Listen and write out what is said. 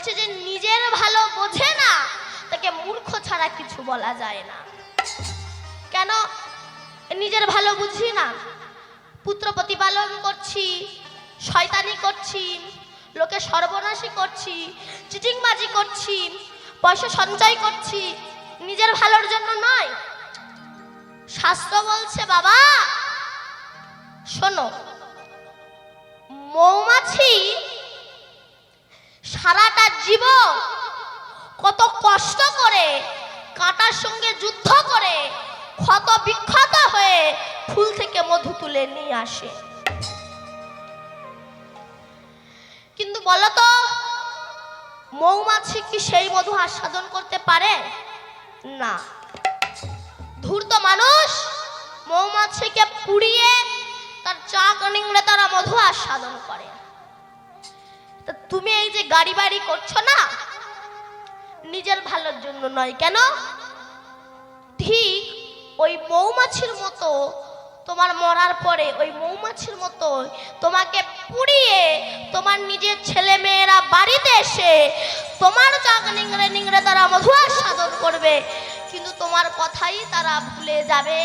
বলছে যে নিজের ভালো বোঝে না তাকে মূর্খ ছাড়া কিছু বলা যায় না। কেন নিজের ভালো বুঝি না? পুত্র প্রতিপালন করছি, শয়তানি করছি, লোকে সর্বনাশী করছি, চিটিংবাজি করছি, পয়সা সঞ্চয় করছি, নিজের ভালোর জন্য নয়। শাস্ত্র বলছে বাবা শোনো, মৌমাছি সারাটা জীবন কত কষ্ট করে কাঁটার সঙ্গে যুদ্ধ করে ক্ষত বিক্ষত হয়ে ফুল থেকে মধু তুলে নিয়ে আসে। কিন্তু বলতো মৌমাছি কি সেই মধু আস্বাদন করতে পারে? না। ধূর্ত মানুষ মৌমাছিকে পুড়িয়ে তার চাক নিংড়ে তারা মধু আস্বাদন করে। তা তুমি এই যে গাড়ি বাড়ি করছো না, নিজের ভালোর জন্য নয়। কেন? ঠিক ওই মৌমাছির মতো তোমার মরার পরে ওই মৌমাছির মতো তোমাকে পুড়িয়ে তোমার নিজের ছেলে মেয়েরা বাড়িতে এসে তোমার চাক নিংড়ে নিংড়ে তারা মধু আস্বাদন করবে, কিন্তু তোমার কথাই তারা ভুলে যাবে।